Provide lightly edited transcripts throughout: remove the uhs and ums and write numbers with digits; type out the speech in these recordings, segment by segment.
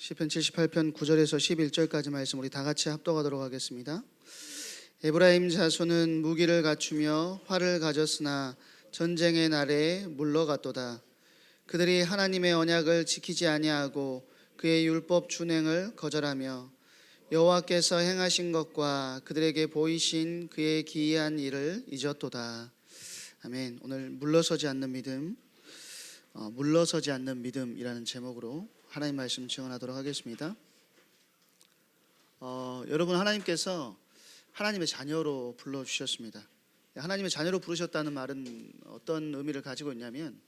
시편 78편 9절에서 11절까지 말씀 우리 다 같이 합독하도록 하겠습니다. 에브라임 자손은 무기를 갖추며 활을 가졌으나 전쟁의 날에 물러갔도다. 그들이 하나님의 언약을 지키지 아니하고 그의 율법 준행을 거절하며 여호와께서 행하신 것과 그들에게 보이신 그의 기이한 일을 잊었도다. 아멘. 오늘 물러서지 않는 믿음, 물러서지 않는 믿음이라는 제목으로 하나님 말씀 증언하도록 하겠습니다. 여러분, 하나님께서 하나님의 자녀로 불러주셨습니다. 하나님의 자녀로 부르셨다는 말은 어떤 의미를 가지고 있냐면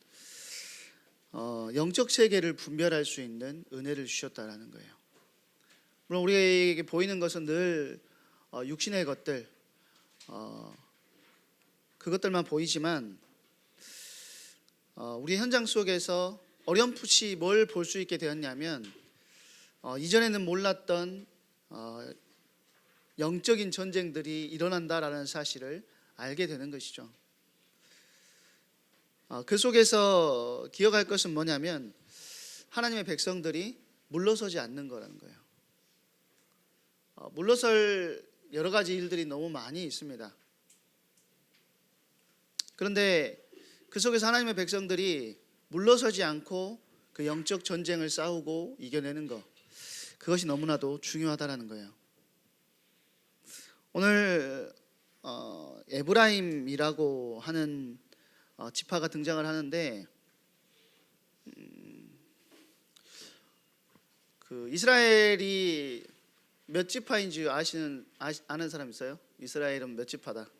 영적 세계를 분별할 수 있는 은혜를 주셨다라는 거예요. 물론 우리에게 보이는 것은 늘 육신의 것들, 그것들만 보이지만 우리 현장 속에서 어렴풋이 뭘 볼 수 있게 되었냐면 이전에는 몰랐던 영적인 전쟁들이 일어난다라는 사실을 알게 되는 것이죠. 그 속에서 기억할 것은 뭐냐면 하나님의 백성들이 물러서지 않는 거라는 거예요. 물러설 여러 가지 일들이 너무 많이 있습니다. 그런데 그 속에서 하나님의 백성들이 물러서지 않고 그 영적 전쟁을 싸우고 이겨내는 것, 그것이 너무나도 중요하다는 거예요. 오늘 에브라임이라고 하는 지파가 등장을 하는데 그 이스라엘이 몇 지파인지 아는 사람 있어요? 이스라엘은 몇 지파다?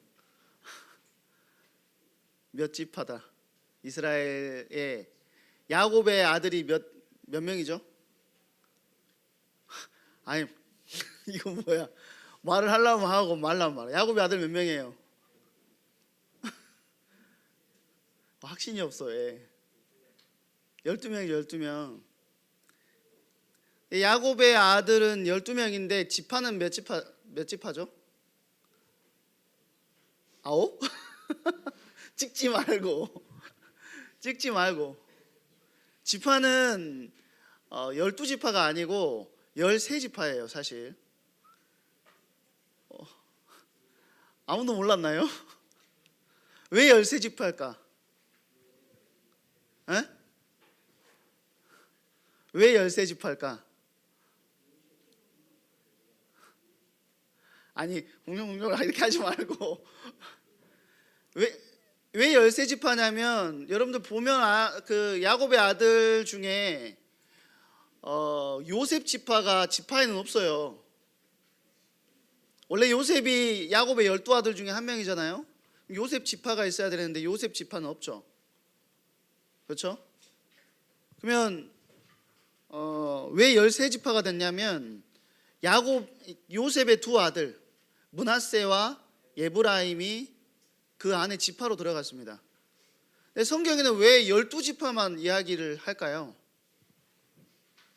몇 지파다? 이스라엘의 야곱의 아들이 몇 명이죠? 아니 이거 뭐야? 말을 하려면 하고 말라면 말아. 야곱의 아들 몇 명이에요? 확신이 없어. 12명이죠. 12명. 야곱의 아들은 12명인데 지파는 몇 지파죠? 9? 찍지 말고 지파는 12지파가 아니고 13지파예요 사실. 아무도 몰랐나요? 왜 13지파일까? 왜 13지파일까? 아니 공룡 이렇게 하지 말고 왜 13지파냐면 여러분들 보면 그 야곱의 아들 중에 요셉 지파가 지파에는 없어요. 원래 요셉이 야곱의 12아들 중에 한 명이잖아요. 요셉 지파가 있어야 되는데 요셉 지파는 없죠. 그렇죠? 그러면 왜 13지파가 됐냐면 요셉의 두 아들 므낫세와 에브라임이 그 안에 지파로 들어갔습니다. 근데 성경에는 왜 12지파만 이야기를 할까요?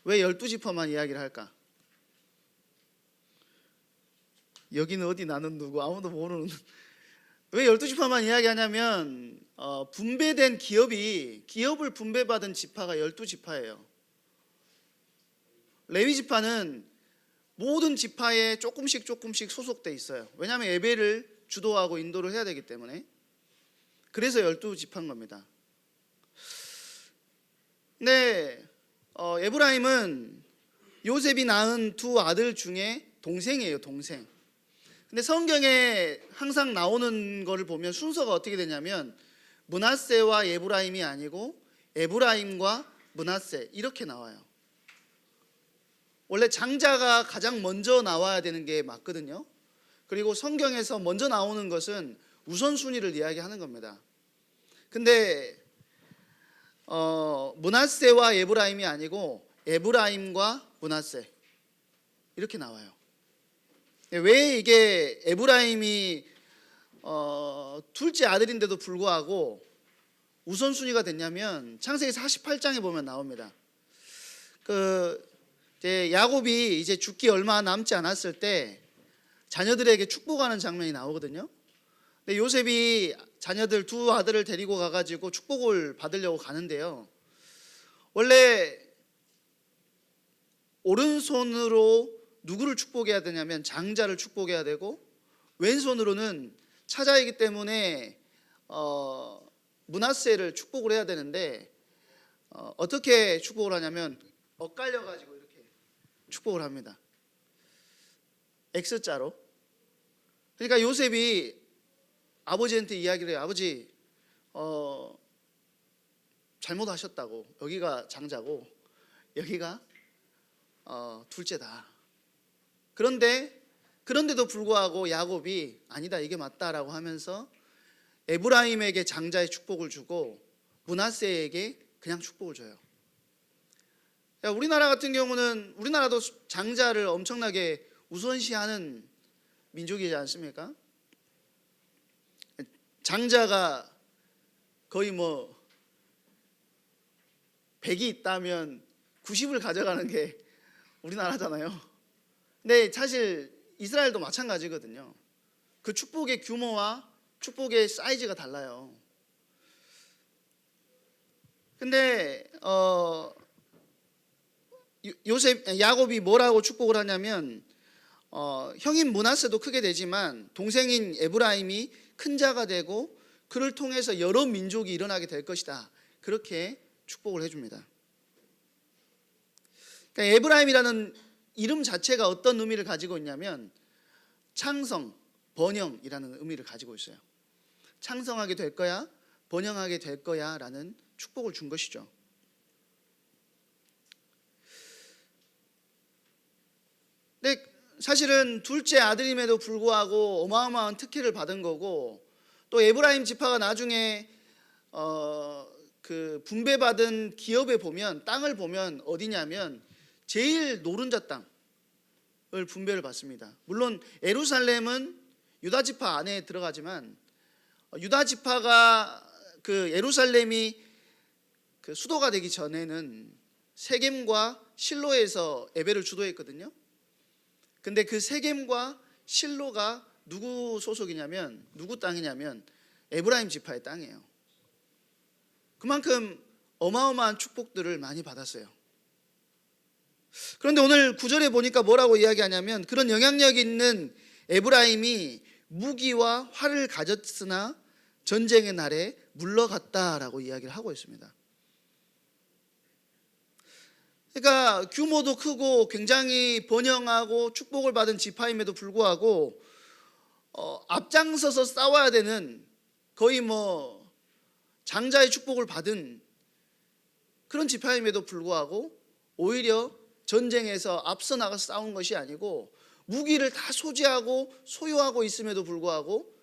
왜 12지파만 이야기를 할까? 여기는 어디 나는 누구 아무도 모르는. 왜 12지파만 이야기하냐면 분배된 기업을 분배받은 지파가 12지파예요. 레위 지파는 모든 지파에 조금씩 소속돼 있어요. 왜냐하면 예배를 주도하고 인도를 해야 되기 때문에. 그래서 12지파인 겁니다. 근데 에브라임은 요셉이 낳은 두 아들 중에 동생이에요. 동생. 근데 성경에 항상 나오는 거를 보면 순서가 어떻게 되냐면 므낫세와 에브라임이 아니고 에브라임과 므낫세 이렇게 나와요. 원래 장자가 가장 먼저 나와야 되는 게 맞거든요. 그리고 성경에서 먼저 나오는 것은 우선순위를 이야기하는 겁니다. 근데 므낫세와 에브라임이 아니고 에브라임과 므낫세 이렇게 나와요. 왜 이게 에브라임이 둘째 아들인데도 불구하고 우선순위가 됐냐면 창세기 48장에 보면 나옵니다. 야곱이 이제 죽기 얼마 남지 않았을 때 자녀들에게 축복하는 장면이 나오거든요. 근데 요셉이 자녀들 두 아들을 데리고 가가지고 축복을 받으려고 가는데요. 원래 오른손으로 누구를 축복해야 되냐면 장자를 축복해야 되고, 왼손으로는 차자이기 때문에 므낫세를 축복을 해야 되는데, 어떻게 축복을 하냐면 엇갈려 가지고 이렇게 축복을 합니다. X자로. 그러니까 요셉이 아버지한테 이야기를 해요. 아버지, 잘못하셨다고. 여기가 장자고 여기가 둘째다. 그런데도 불구하고 야곱이 아니다, 이게 맞다라고 하면서 에브라임에게 장자의 축복을 주고 므낫세에게 그냥 축복을 줘요. 우리나라 같은 경우는, 우리나라도 장자를 엄청나게 우선시하는 민족이지 않습니까? 장자가 거의 100이 있다면 90을 가져가는 게 우리나라잖아요. 근데 사실 이스라엘도 마찬가지거든요. 그 축복의 규모와 축복의 사이즈가 달라요. 근데 야곱이 뭐라고 축복을 하냐면, 형인 므낫세도 크게 되지만 동생인 에브라임이 큰 자가 되고 그를 통해서 여러 민족이 일어나게 될 것이다, 그렇게 축복을 해줍니다. 그러니까 에브라임이라는 이름 자체가 어떤 의미를 가지고 있냐면 창성, 번영이라는 의미를 가지고 있어요. 창성하게 될 거야, 번영하게 될 거야 라는 축복을 준 것이죠. 근데 사실은 둘째 아들임에도 불구하고 어마어마한 특혜를 받은 거고, 또 에브라임 지파가 나중에 그 분배받은 기업에 보면, 땅을 보면 어디냐면 제일 노른자 땅을 분배를 받습니다. 물론 예루살렘은 유다 지파 안에 들어가지만, 유다 지파가 그 예루살렘이 그 수도가 되기 전에는 세겜과 실로에서 예배를 주도했거든요. 근데 그 세겜과 실로가 누구 소속이냐면, 누구 땅이냐면 에브라임 지파의 땅이에요. 그만큼 어마어마한 축복들을 많이 받았어요. 그런데 오늘 9절에 보니까 뭐라고 이야기하냐면, 그런 영향력 있는 에브라임이 무기와 활을 가졌으나 전쟁의 날에 물러갔다라고 이야기를 하고 있습니다. 그러니까 규모도 크고 굉장히 번영하고 축복을 받은 지파임에도 불구하고 앞장서서 싸워야 되는, 거의 장자의 축복을 받은 그런 지파임에도 불구하고 오히려 전쟁에서 앞서 나가서 싸운 것이 아니고 무기를 다 소지하고 소유하고 있음에도 불구하고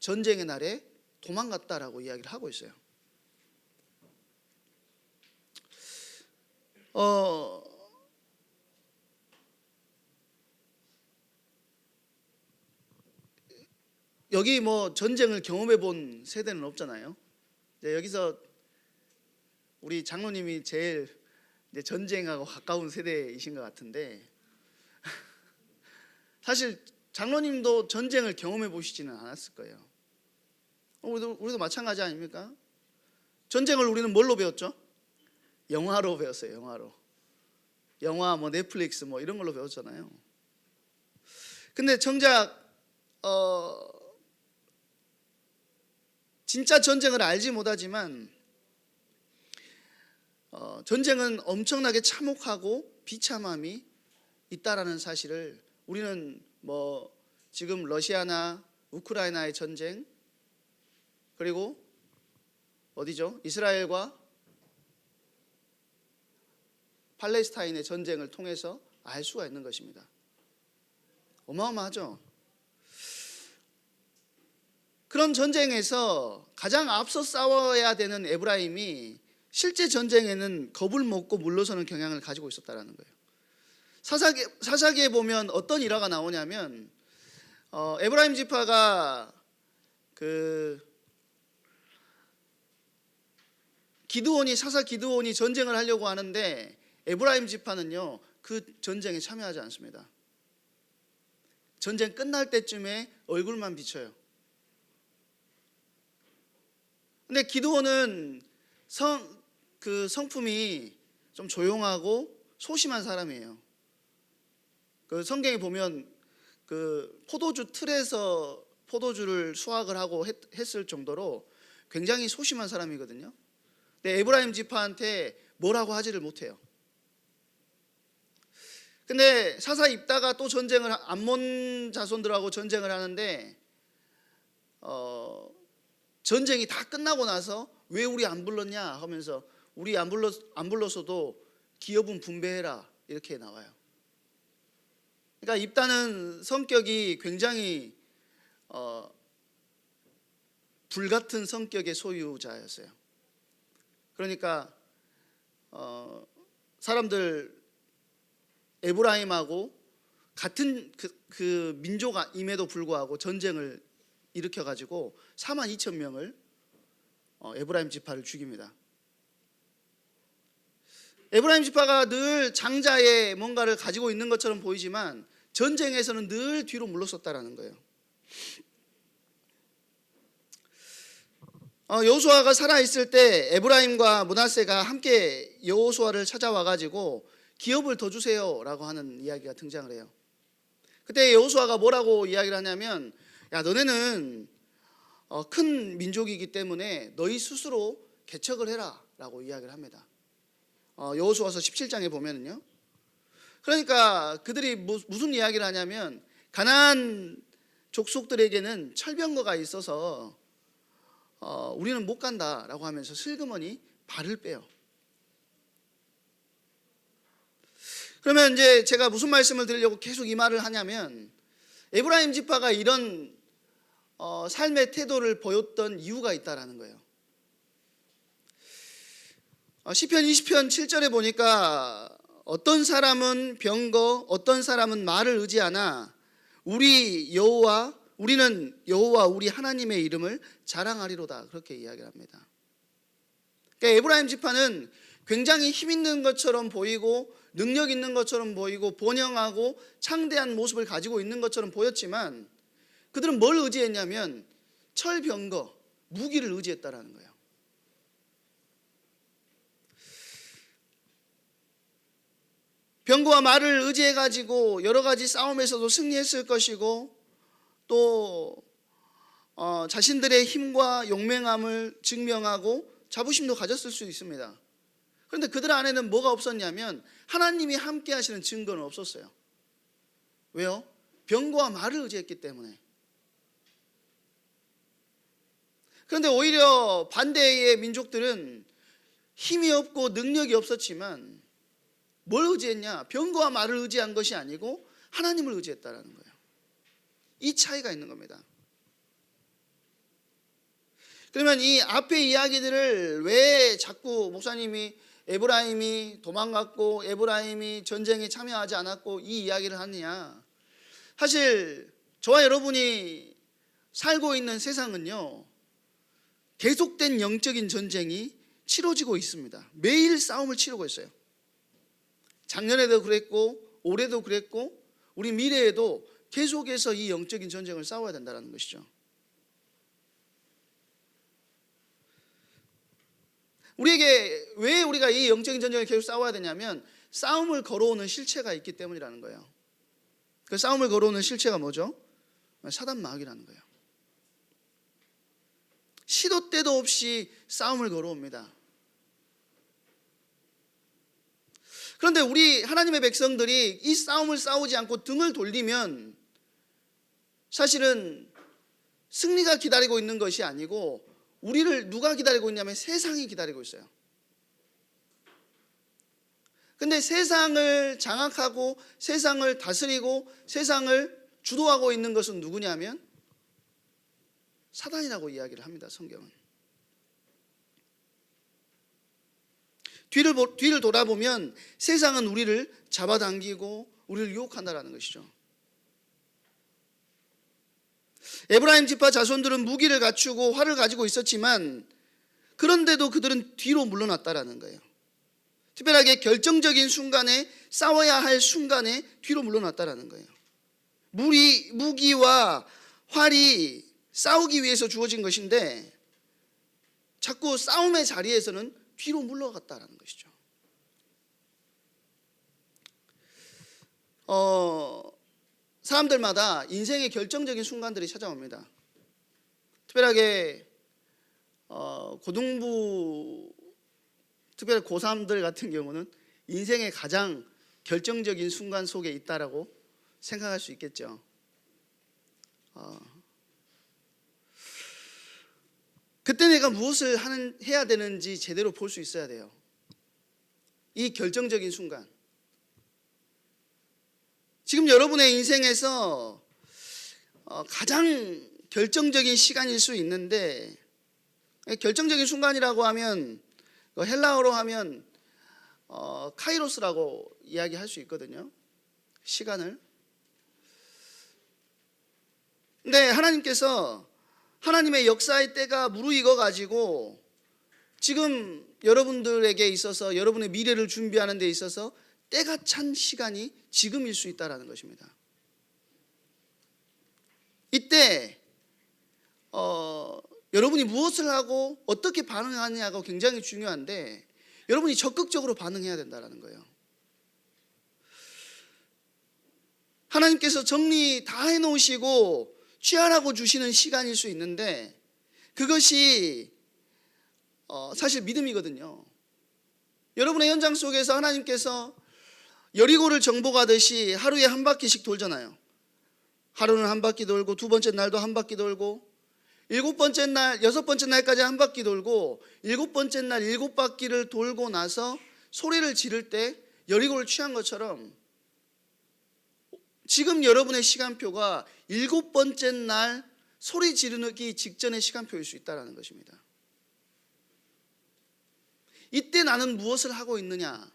전쟁의 날에 도망갔다라고 이야기를 하고 있어요. 여기 전쟁을 경험해 본 세대는 없잖아요. 여기서 우리 장로님이 제일 전쟁하고 가까운 세대이신 것 같은데, 사실 장로님도 전쟁을 경험해 보시지는 않았을 거예요. 우리도 마찬가지 아닙니까? 전쟁을 우리는 뭘로 배웠죠? 영화로 배웠어요. 영화, 넷플릭스 이런 걸로 배웠잖아요. 근데 정작 진짜 전쟁을 알지 못하지만 전쟁은 엄청나게 참혹하고 비참함이 있다라는 사실을 우리는 지금 러시아나 우크라이나의 전쟁, 그리고 어디죠? 이스라엘과 팔레스타인의 전쟁을 통해서 알 수가 있는 것입니다. 어마어마하죠. 그런 전쟁에서 가장 앞서 싸워야 되는 에브라임이 실제 전쟁에는 겁을 먹고 물러서는 경향을 가지고 있었다는 거예요. 사사기에 보면 어떤 일화가 나오냐면, 에브라임 지파가 사사 기드온이 전쟁을 하려고 하는데 에브라임 지파는요 그 전쟁에 참여하지 않습니다. 전쟁 끝날 때쯤에 얼굴만 비쳐요. 근데 기드온은 성품이 좀 조용하고 소심한 사람이에요. 그 성경에 보면 그 포도주 틀에서 포도주를 수확을 하고 했을 정도로 굉장히 소심한 사람이거든요. 근데 에브라임 지파한테 뭐라고 하지를 못해요. 근데 사사 입다가 또 전쟁을 암몬 자손들하고 전쟁을 하는데 전쟁이 다 끝나고 나서 왜 우리 안 불렀냐 하면서 우리 안 불렀어도 기업은 분배해라 이렇게 나와요. 그러니까 입다는 성격이 굉장히 불같은 성격의 소유자였어요. 그러니까 사람들 에브라임하고 같은 그 민족임에도 불구하고 전쟁을 일으켜가지고 42,000명을 에브라임 지파를 죽입니다. 에브라임 지파가 늘 장자의 뭔가를 가지고 있는 것처럼 보이지만 전쟁에서는 늘 뒤로 물러섰다라는 거예요. 여호수아가 살아있을 때 에브라임과 므낫세가 함께 여호수아를 찾아와가지고 기업을 더 주세요라고 하는 이야기가 등장을 해요. 그때 여호수아가 뭐라고 이야기를 하냐면, 야 너네는 큰 민족이기 때문에 너희 스스로 개척을 해라라고 이야기를 합니다. 여호수아서 17장에 보면은요. 그러니까 그들이 무슨 이야기를 하냐면 가나안 족속들에게는 철병거가 있어서 우리는 못 간다라고 하면서 슬그머니 발을 빼요. 그러면 이제 제가 무슨 말씀을 드리려고 계속 이 말을 하냐면 에브라임 지파가 이런 삶의 태도를 보였던 이유가 있다라는 거예요. 시편 20편 7절에 보니까 어떤 사람은 병거, 어떤 사람은 말을 의지하나 우리는 여호와 우리 하나님의 이름을 자랑하리로다 그렇게 이야기를 합니다. 그러니까 에브라임 지파는 굉장히 힘 있는 것처럼 보이고 능력 있는 것처럼 보이고 번영하고 창대한 모습을 가지고 있는 것처럼 보였지만 그들은 뭘 의지했냐면 철병거, 무기를 의지했다라는 거예요. 병거와 말을 의지해가지고 여러 가지 싸움에서도 승리했을 것이고 또 자신들의 힘과 용맹함을 증명하고 자부심도 가졌을 수 있습니다. 그런데 그들 안에는 뭐가 없었냐면 하나님이 함께 하시는 증거는 없었어요. 왜요? 병거와 말을 의지했기 때문에. 그런데 오히려 반대의 민족들은 힘이 없고 능력이 없었지만 뭘 의지했냐? 병거와 말을 의지한 것이 아니고 하나님을 의지했다라는 거예요. 이 차이가 있는 겁니다. 그러면 이 앞의 이야기들을 왜 자꾸 목사님이 에브라임이 도망갔고 에브라임이 전쟁에 참여하지 않았고 이 이야기를 하느냐? 사실 저와 여러분이 살고 있는 세상은요, 계속된 영적인 전쟁이 치러지고 있습니다. 매일 싸움을 치르고 있어요. 작년에도 그랬고 올해도 그랬고 우리 미래에도 계속해서 이 영적인 전쟁을 싸워야 된다는 것이죠. 우리에게 왜 우리가 이 영적인 전쟁을 계속 싸워야 되냐면 싸움을 걸어오는 실체가 있기 때문이라는 거예요. 그 싸움을 걸어오는 실체가 뭐죠? 사단 마귀라는 거예요. 시도 때도 없이 싸움을 걸어옵니다. 그런데 우리 하나님의 백성들이 이 싸움을 싸우지 않고 등을 돌리면 사실은 승리가 기다리고 있는 것이 아니고 우리를 누가 기다리고 있냐면 세상이 기다리고 있어요. 근데 세상을 장악하고 세상을 다스리고 세상을 주도하고 있는 것은 누구냐면 사단이라고 이야기를 합니다. 성경은. 뒤를 돌아보면 세상은 우리를 잡아당기고 우리를 유혹한다라는 것이죠. 에브라임 지파 자손들은 무기를 갖추고 활을 가지고 있었지만 그런데도 그들은 뒤로 물러났다라는 거예요. 특별하게 결정적인 순간에 싸워야 할 순간에 뒤로 물러났다라는 거예요. 무기와 활이 싸우기 위해서 주어진 것인데 자꾸 싸움의 자리에서는 뒤로 물러갔다라는 것이죠. 사람들마다 인생의 결정적인 순간들이 찾아옵니다. 특별하게 고등부, 특별히 고3들 같은 경우는 인생의 가장 결정적인 순간 속에 있다라고 생각할 수 있겠죠. 그때 내가 무엇을 해야 되는지 제대로 볼 수 있어야 돼요. 이 결정적인 순간. 지금 여러분의 인생에서 가장 결정적인 시간일 수 있는데, 결정적인 순간이라고 하면 헬라어로 하면 카이로스라고 이야기할 수 있거든요. 시간을. 근데 하나님께서 하나님의 역사의 때가 무르익어 가지고 지금 여러분들에게 있어서 여러분의 미래를 준비하는 데 있어서 때가 찬 시간이 지금일 수 있다는 것입니다. 이때 여러분이 무엇을 하고 어떻게 반응하느냐가 굉장히 중요한데, 여러분이 적극적으로 반응해야 된다는 거예요. 하나님께서 정리 다 해놓으시고 취하라고 주시는 시간일 수 있는데, 그것이 사실 믿음이거든요. 여러분의 현장 속에서 하나님께서 여리고를 정복하듯이 하루에 한 바퀴씩 돌잖아요. 하루는 한 바퀴 돌고, 두 번째 날도 한 바퀴 돌고, 일곱 번째 날, 여섯 번째 날까지 한 바퀴 돌고, 일곱 번째 날 일곱 바퀴를 돌고 나서 소리를 지를 때 여리고를 취한 것처럼 지금 여러분의 시간표가 일곱 번째 날 소리 지르기 직전의 시간표일 수 있다는 것입니다. 이때 나는 무엇을 하고 있느냐,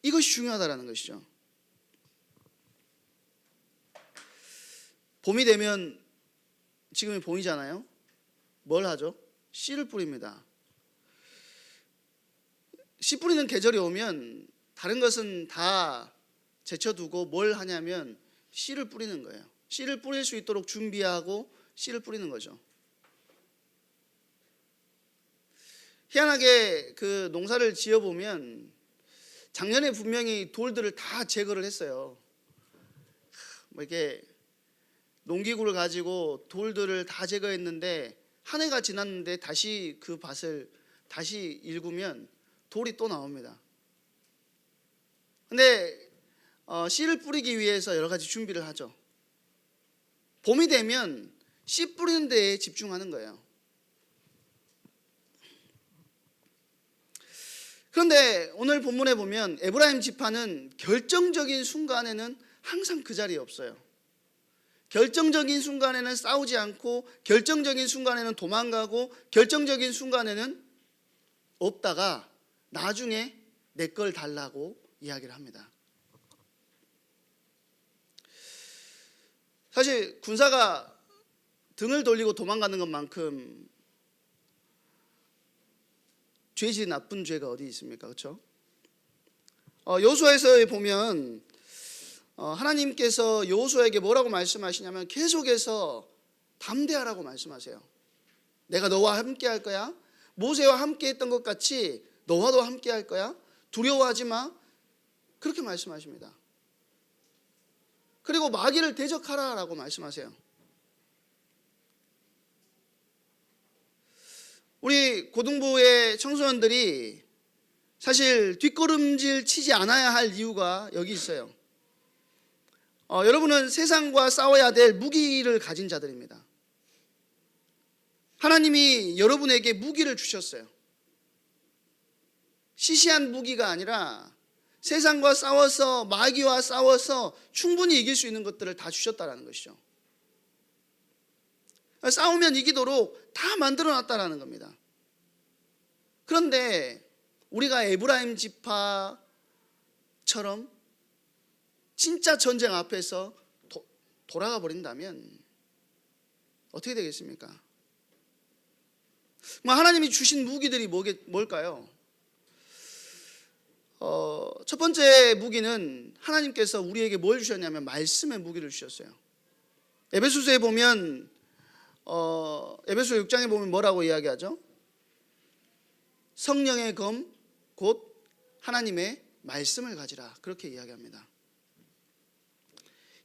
이것이 중요하다는 것이죠. 봄이 되면, 지금이 봄이잖아요. 뭘 하죠? 씨를 뿌립니다. 씨 뿌리는 계절이 오면 다른 것은 다 제쳐두고 뭘 하냐면 씨를 뿌리는 거예요. 씨를 뿌릴 수 있도록 준비하고 씨를 뿌리는 거죠. 희한하게 그 농사를 지어보면 작년에 분명히 돌들을 다 제거를 했어요. 이렇게 농기구를 가지고 돌들을 다 제거했는데 한 해가 지났는데 다시 그 밭을 다시 일구면 돌이 또 나옵니다. 근데 씨를 뿌리기 위해서 여러 가지 준비를 하죠. 봄이 되면 씨 뿌리는 데에 집중하는 거예요. 그런데 오늘 본문에 보면 에브라임 지파는 결정적인 순간에는 항상 그 자리에 없어요. 결정적인 순간에는 싸우지 않고, 결정적인 순간에는 도망가고, 결정적인 순간에는 없다가 나중에 내 걸 달라고 이야기를 합니다. 사실 군사가 등을 돌리고 도망가는 것만큼 죄질이 나쁜 죄가 어디 있습니까? 그렇죠? 여호수아에서 보면 하나님께서 여호수아에게 뭐라고 말씀하시냐면 계속해서 담대하라고 말씀하세요. 내가 너와 함께 할 거야. 모세와 함께 했던 것 같이 너와도 함께 할 거야. 두려워하지 마. 그렇게 말씀하십니다. 그리고 마귀를 대적하라라고 말씀하세요. 우리 고등부의 청소년들이 사실 뒷걸음질 치지 않아야 할 이유가 여기 있어요. 여러분은 세상과 싸워야 될 무기를 가진 자들입니다. 하나님이 여러분에게 무기를 주셨어요. 시시한 무기가 아니라 세상과 싸워서, 마귀와 싸워서 충분히 이길 수 있는 것들을 다 주셨다는 것이죠. 싸우면 이기도록 다 만들어놨다는 겁니다. 그런데 우리가 에브라임 지파처럼 진짜 전쟁 앞에서 돌아가 버린다면 어떻게 되겠습니까? 하나님이 주신 무기들이 뭘까요? 첫 번째 무기는 하나님께서 우리에게 뭘 주셨냐면 말씀의 무기를 주셨어요. 에베소서에 보면 에베소 6장에 보면 뭐라고 이야기하죠? 성령의 검 곧 하나님의 말씀을 가지라, 그렇게 이야기합니다.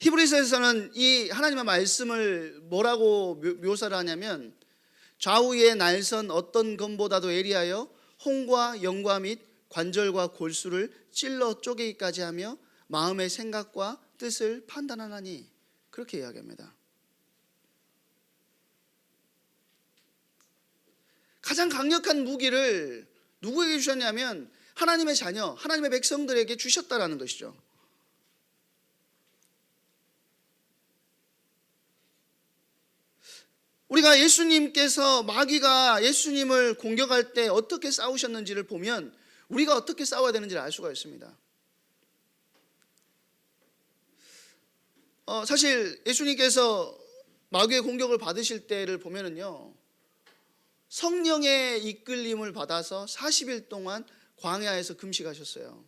히브리서에서는 이 하나님의 말씀을 뭐라고 묘사를 하냐면, 좌우의 날선 어떤 검보다도 예리하여 홍과 영과 및 관절과 골수를 찔러 쪼개기까지 하며 마음의 생각과 뜻을 판단하나니, 그렇게 이야기합니다. 가장 강력한 무기를 누구에게 주셨냐면 하나님의 자녀, 하나님의 백성들에게 주셨다라는 것이죠. 우리가 예수님께서, 마귀가 예수님을 공격할 때 어떻게 싸우셨는지를 보면 우리가 어떻게 싸워야 되는지를 알 수가 있습니다. 사실 예수님께서 마귀의 공격을 받으실 때를 보면은요, 성령의 이끌림을 받아서 40일 동안 광야에서 금식하셨어요.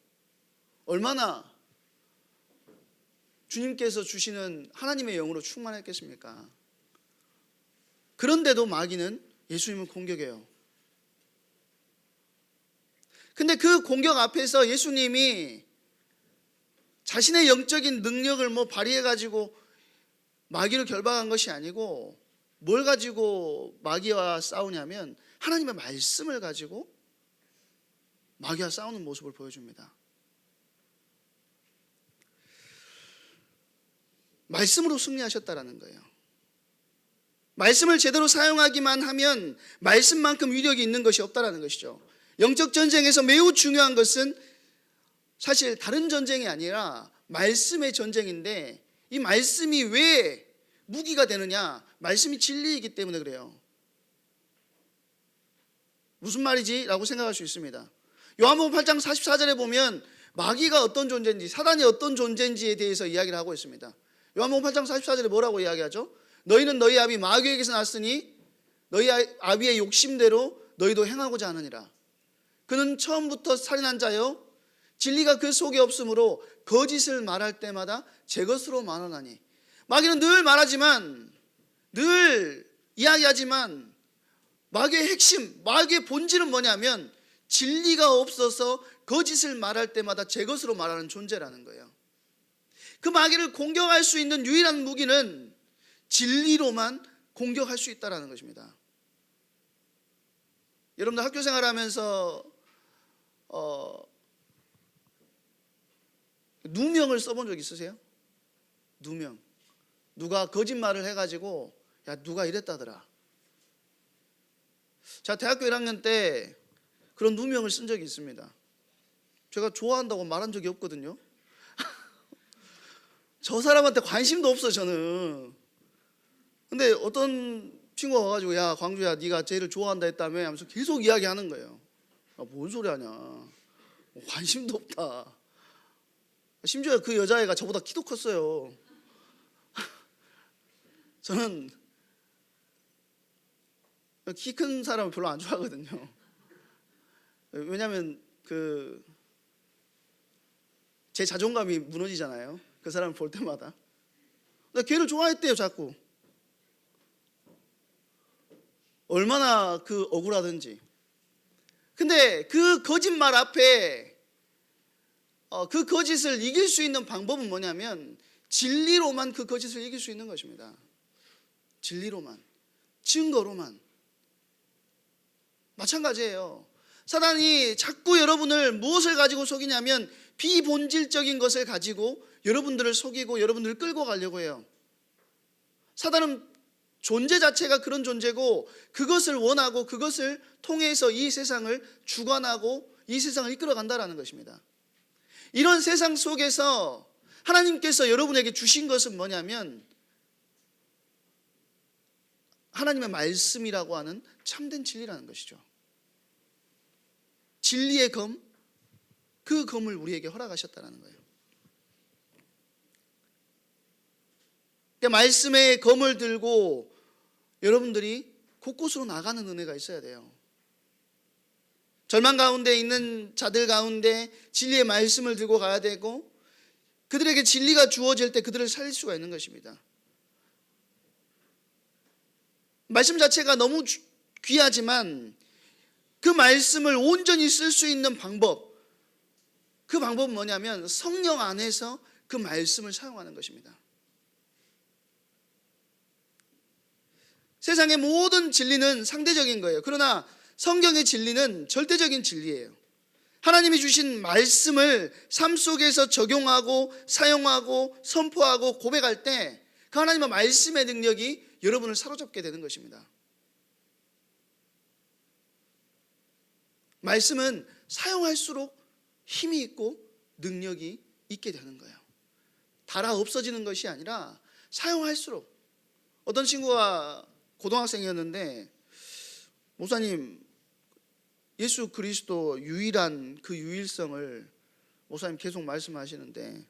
얼마나 주님께서 주시는 하나님의 영으로 충만했겠습니까? 그런데도 마귀는 예수님을 공격해요. 근데 그 공격 앞에서 예수님이 자신의 영적인 능력을 발휘해가지고 마귀를 결박한 것이 아니고, 뭘 가지고 마귀와 싸우냐면 하나님의 말씀을 가지고 마귀와 싸우는 모습을 보여줍니다. 말씀으로 승리하셨다라는 거예요. 말씀을 제대로 사용하기만 하면 말씀만큼 위력이 있는 것이 없다라는 것이죠. 영적 전쟁에서 매우 중요한 것은 사실 다른 전쟁이 아니라 말씀의 전쟁인데, 이 말씀이 왜 무기가 되느냐? 말씀이 진리이기 때문에 그래요. 무슨 말이지? 라고 생각할 수 있습니다. 요한복음 8장 44절에 보면 마귀가 어떤 존재인지, 사단이 어떤 존재인지에 대해서 이야기를 하고 있습니다. 요한복음 8장 44절에 뭐라고 이야기하죠? 너희는 너희 아비 마귀에게서 났으니 너희 아비의 욕심대로 너희도 행하고자 하느니라. 그는 처음부터 살인한 자요, 진리가 그 속에 없으므로 거짓을 말할 때마다 제 것으로 말하나니. 마귀는 늘 말하지만, 늘 이야기하지만 마귀의 핵심, 마귀의 본질은 뭐냐면 진리가 없어서 거짓을 말할 때마다 제 것으로 말하는 존재라는 거예요. 그 마귀를 공격할 수 있는 유일한 무기는 진리로만 공격할 수 있다는 것입니다. 여러분들 학교 생활하면서 누명을 써본 적 있으세요? 누명. 누가 거짓말을 해가지고 야 누가 이랬다더라. 자, 대학교 1학년 때 그런 누명을 쓴 적이 있습니다. 제가 좋아한다고 말한 적이 없거든요. 저 사람한테 관심도 없어 저는. 근데 어떤 친구가 와가지고 야 광주야 네가 쟤를 좋아한다 했다며 하면서 계속 이야기하는 거예요. 야, 뭔 소리 하냐, 관심도 없다. 심지어 그 여자애가 저보다 키도 컸어요. 저는 키 큰 사람을 별로 안 좋아하거든요. 왜냐하면 제 자존감이 무너지잖아요, 그 사람을 볼 때마다. 근데 걔를 좋아했대요 자꾸. 얼마나 억울하든지. 근데 그 거짓말 앞에 그 거짓을 이길 수 있는 방법은 뭐냐면 진리로만 그 거짓을 이길 수 있는 것입니다. 진리로만, 증거로만. 마찬가지예요. 사단이 자꾸 여러분을 무엇을 가지고 속이냐면 비본질적인 것을 가지고 여러분들을 속이고 여러분들을 끌고 가려고 해요. 사단은 존재 자체가 그런 존재고 그것을 원하고 그것을 통해서 이 세상을 주관하고 이 세상을 이끌어 간다는 것입니다. 이런 세상 속에서 하나님께서 여러분에게 주신 것은 뭐냐면 하나님의 말씀이라고 하는 참된 진리라는 것이죠. 진리의 검, 그 검을 우리에게 허락하셨다는 거예요. 말씀의 검을 들고 여러분들이 곳곳으로 나가는 은혜가 있어야 돼요. 절망 가운데 있는 자들 가운데 진리의 말씀을 들고 가야 되고, 그들에게 진리가 주어질 때 그들을 살릴 수가 있는 것입니다. 말씀 자체가 너무 귀하지만 그 말씀을 온전히 쓸 수 있는 방법, 그 방법은 뭐냐면 성령 안에서 그 말씀을 사용하는 것입니다. 세상의 모든 진리는 상대적인 거예요. 그러나 성경의 진리는 절대적인 진리예요. 하나님이 주신 말씀을 삶 속에서 적용하고 사용하고 선포하고 고백할 때 그 하나님의 말씀의 능력이 여러분을 사로잡게 되는 것입니다. 말씀은 사용할수록 힘이 있고 능력이 있게 되는 거예요. 달아 없어지는 것이 아니라 사용할수록. 어떤 친구가 고등학생이었는데, 목사님, 예수 그리스도 유일한 그 유일성을 목사님 계속 말씀하시는데,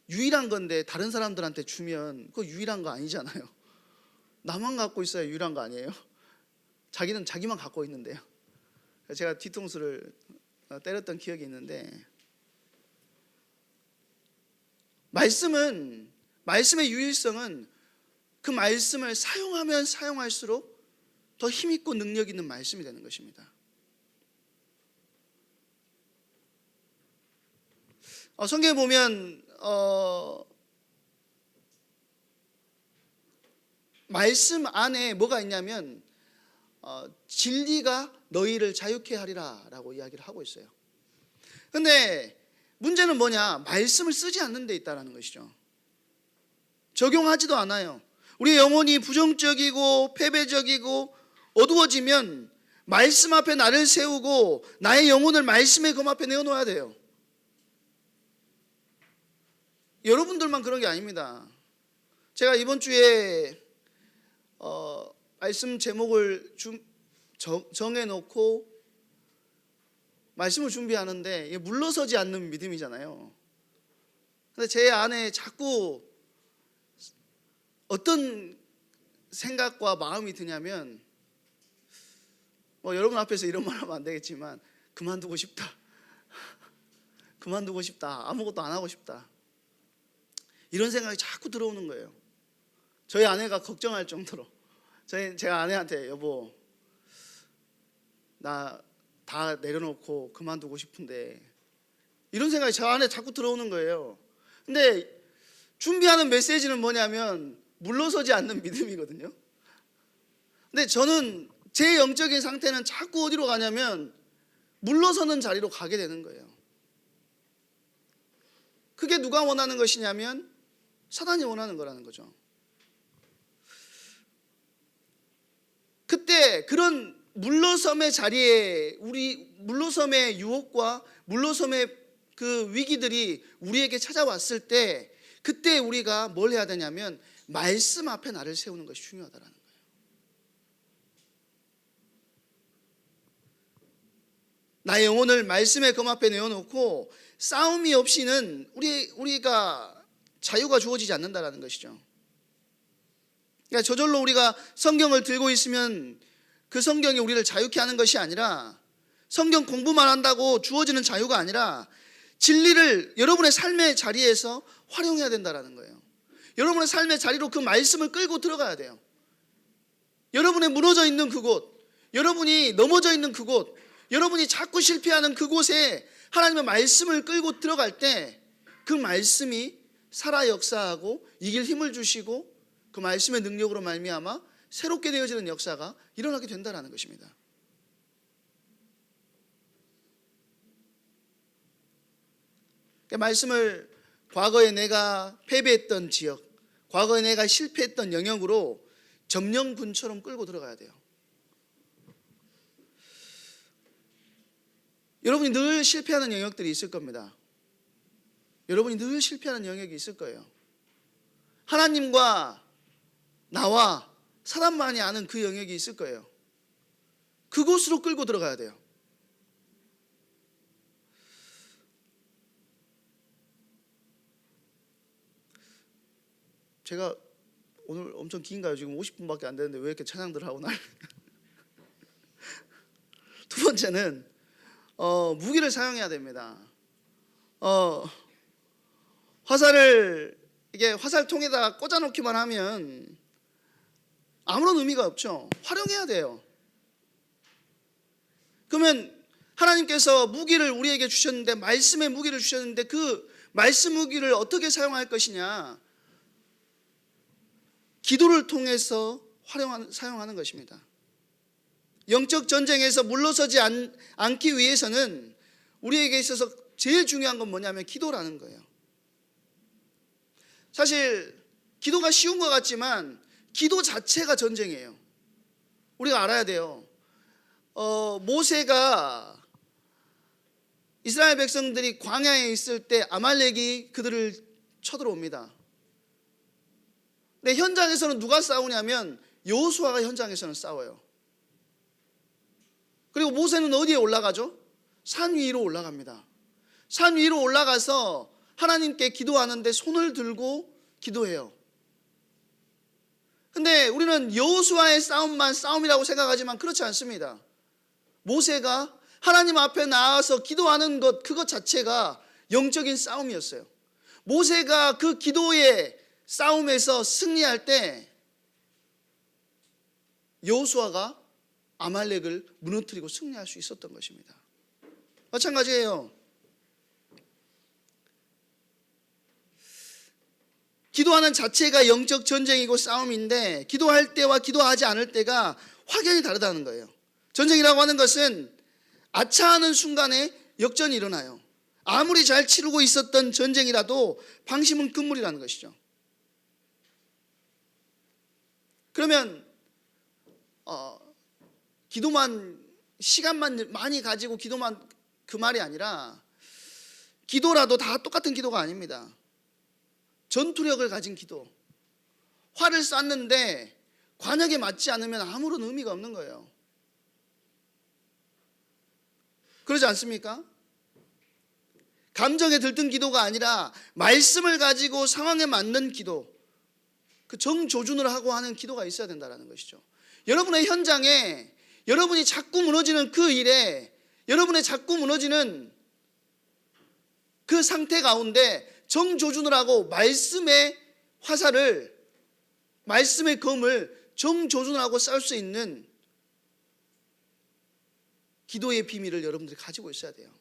유일한 건데 다른 사람들한테 주면 그거 유일한 거 아니잖아요. 나만 갖고 있어야 유일한 거 아니에요? 자기는 자기만 갖고 있는데요. 제가 뒤통수를 때렸던 기억이 있는데, 말씀의 유일성은 그 말씀을 사용하면 사용할수록 더 힘있고 능력 있는 말씀이 되는 것입니다. 성경에 보면 말씀 안에 뭐가 있냐면 진리가 너희를 자유케 하리라 라고 이야기를 하고 있어요. 그런데 문제는 뭐냐? 말씀을 쓰지 않는 데 있다는 것이죠. 적용하지도 않아요. 우리의 영혼이 부정적이고 패배적이고 어두워지면 말씀 앞에 나를 세우고 나의 영혼을 말씀의 검 앞에 내어놓아야 돼요. 여러분들만 그런 게 아닙니다. 제가 이번 주에 말씀 제목을 정해놓고 말씀을 준비하는데 물러서지 않는 믿음이잖아요. 근데 제 안에 자꾸 어떤 생각과 마음이 드냐면, 여러분 앞에서 이런 말 하면 안 되겠지만 그만두고 싶다. 그만두고 싶다. 아무것도 안 하고 싶다. 이런 생각이 자꾸 들어오는 거예요. 저희 아내가 걱정할 정도로. 제가 아내한테 여보, 나 다 내려놓고 그만두고 싶은데, 이런 생각이 저 안에 자꾸 들어오는 거예요. 근데 준비하는 메시지는 뭐냐면 물러서지 않는 믿음이거든요. 근데 저는 제 영적인 상태는 자꾸 어디로 가냐면 물러서는 자리로 가게 되는 거예요. 그게 누가 원하는 것이냐면 사단이 원하는 거라는 거죠. 그때 그런 물러섬의 자리에 물러섬의 유혹과 물러섬의 그 위기들이 우리에게 찾아왔을 때, 그때 우리가 뭘 해야 되냐면 말씀 앞에 나를 세우는 것이 중요하다라는 거예요. 나의 영혼을 말씀의 검 앞에 내어놓고 싸움이 없이는 우리가 자유가 주어지지 않는다라는 것이죠. 그러니까 저절로 우리가 성경을 들고 있으면 그 성경이 우리를 자유케 하는 것이 아니라, 성경 공부만 한다고 주어지는 자유가 아니라 진리를 여러분의 삶의 자리에서 활용해야 된다는 거예요. 여러분의 삶의 자리로 그 말씀을 끌고 들어가야 돼요. 여러분의 무너져 있는 그곳, 여러분이 넘어져 있는 그곳, 여러분이 자꾸 실패하는 그곳에 하나님의 말씀을 끌고 들어갈 때 그 말씀이 살아 역사하고 이길 힘을 주시고 그 말씀의 능력으로 말미암아 새롭게 되어지는 역사가 일어나게 된다는 것입니다. 말씀을 과거에 내가 패배했던 지역, 과거에 내가 실패했던 영역으로 점령군처럼 끌고 들어가야 돼요. 여러분이 늘 실패하는 영역들이 있을 겁니다. 여러분이 늘 실패하는 영역이 있을 거예요. 하나님과 나와 사람만이 아는 그 영역이 있을 거예요. 그곳으로 끌고 들어가야 돼요. 제가 오늘 엄청 긴가요? 지금 50분밖에 안 되는데 왜 이렇게 찬양들 하고 날? 두 번째는 무기를 사용해야 됩니다. 화살통에다 꽂아놓기만 하면 아무런 의미가 없죠. 활용해야 돼요. 그러면 하나님께서 무기를 우리에게 주셨는데, 말씀의 무기를 주셨는데 그 말씀 무기를 어떻게 사용할 것이냐? 기도를 통해서 사용하는 것입니다. 영적 전쟁에서 물러서지 않기 위해서는 우리에게 있어서 제일 중요한 건 뭐냐면 기도라는 거예요. 사실 기도가 쉬운 것 같지만 기도 자체가 전쟁이에요. 우리가 알아야 돼요. 모세가 이스라엘 백성들이 광야에 있을 때 아말렉이 그들을 쳐들어옵니다. 근데 현장에서는 누가 싸우냐면 여호수아가 현장에서는 싸워요. 그리고 모세는 어디에 올라가죠? 산 위로 올라갑니다. 산 위로 올라가서 하나님께 기도하는데 손을 들고 기도해요. 근데 우리는 여호수아의 싸움만 싸움이라고 생각하지만 그렇지 않습니다. 모세가 하나님 앞에 나와서 기도하는 것, 그것 자체가 영적인 싸움이었어요. 모세가 그 기도의 싸움에서 승리할 때 여호수아가 아말렉을 무너뜨리고 승리할 수 있었던 것입니다. 마찬가지예요. 기도하는 자체가 영적 전쟁이고 싸움인데 기도할 때와 기도하지 않을 때가 확연히 다르다는 거예요. 전쟁이라고 하는 것은 아차하는 순간에 역전이 일어나요. 아무리 잘 치르고 있었던 전쟁이라도 방심은 금물이라는 것이죠. 그러면 기도만, 시간만 많이 가지고 기도만, 그 말이 아니라 기도라도 다 똑같은 기도가 아닙니다. 전투력을 가진 기도. 활을 쐈는데 관역에 맞지 않으면 아무런 의미가 없는 거예요. 그러지 않습니까? 감정에 들뜬 기도가 아니라 말씀을 가지고 상황에 맞는 기도, 그 정조준을 하고 하는 기도가 있어야 된다는 것이죠. 여러분의 현장에 여러분이 자꾸 무너지는 그 일에, 여러분의 자꾸 무너지는 그 상태 가운데 정조준을 하고 말씀의 화살을, 말씀의 검을 정조준을 하고 쌀 수 있는 기도의 비밀을 여러분들이 가지고 있어야 돼요.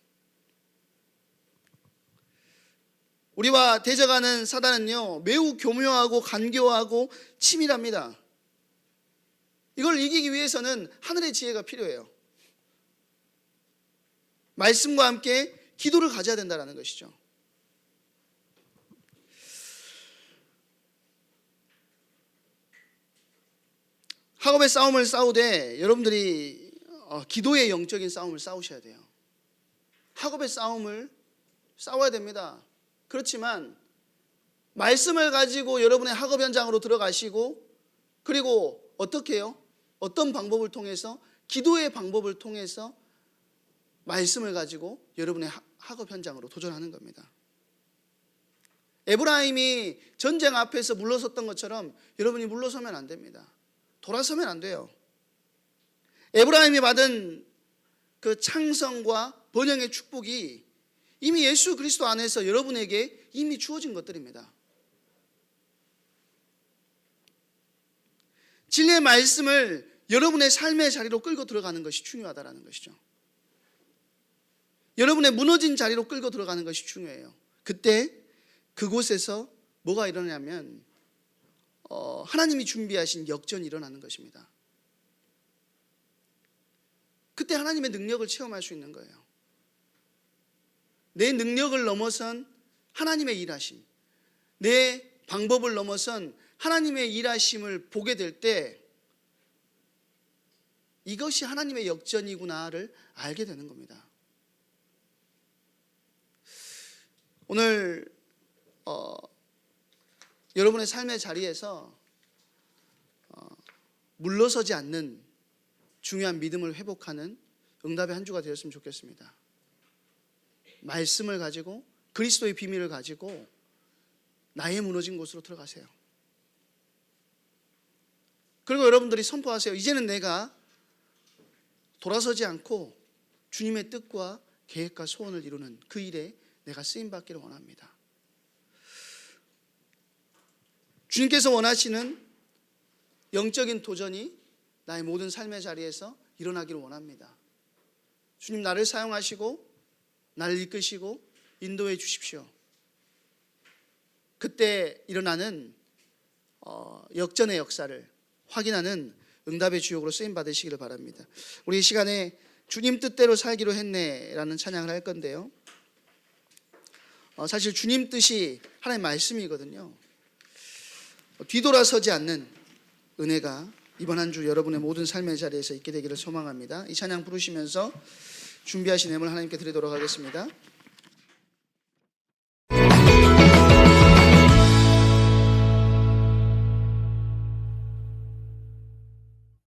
우리와 대적하는 사단은요, 매우 교묘하고 간교하고 치밀합니다. 이걸 이기기 위해서는 하늘의 지혜가 필요해요. 말씀과 함께 기도를 가져야 된다는 것이죠. 학업의 싸움을 싸우되 여러분들이 기도의 영적인 싸움을 싸우셔야 돼요. 학업의 싸움을 싸워야 됩니다. 그렇지만 말씀을 가지고 여러분의 학업 현장으로 들어가시고, 그리고 어떻게 해요? 어떤 방법을 통해서? 기도의 방법을 통해서 말씀을 가지고 여러분의 학업 현장으로 도전하는 겁니다. 에브라임이 전쟁 앞에서 물러섰던 것처럼 여러분이 물러서면 안 됩니다. 돌아서면 안 돼요. 에브라임이 받은 그 창성과 번영의 축복이 이미 예수 그리스도 안에서 여러분에게 이미 주어진 것들입니다. 진리의 말씀을 여러분의 삶의 자리로 끌고 들어가는 것이 중요하다는 것이죠. 여러분의 무너진 자리로 끌고 들어가는 것이 중요해요. 그때 그곳에서 뭐가 일어나냐면 하나님이 준비하신 역전이 일어나는 것입니다. 그때 하나님의 능력을 체험할 수 있는 거예요. 내 능력을 넘어선 하나님의 일하심, 내 방법을 넘어선 하나님의 일하심을 보게 될 때 이것이 하나님의 역전이구나를 알게 되는 겁니다. 오늘 여러분의 삶의 자리에서 물러서지 않는 중요한 믿음을 회복하는 응답의 한 주가 되었으면 좋겠습니다. 말씀을 가지고, 그리스도의 비밀을 가지고 나의 무너진 곳으로 들어가세요. 그리고 여러분들이 선포하세요. 이제는 내가 돌아서지 않고 주님의 뜻과 계획과 소원을 이루는 그 일에 내가 쓰임받기를 원합니다. 주님께서 원하시는 영적인 도전이 나의 모든 삶의 자리에서 일어나기를 원합니다. 주님 나를 사용하시고 나를 이끄시고 인도해 주십시오. 그때 일어나는 역전의 역사를 확인하는 응답의 주역으로 쓰임 받으시기를 바랍니다. 우리 이 시간에 주님 뜻대로 살기로 했네라는 찬양을 할 건데요. 사실 주님 뜻이 하나님의 말씀이거든요. 뒤돌아서지 않는 은혜가 이번 한 주 여러분의 모든 삶의 자리에서 있게 되기를 소망합니다. 이 찬양 부르시면서 준비하신 예물 하나님께 드리도록 하겠습니다.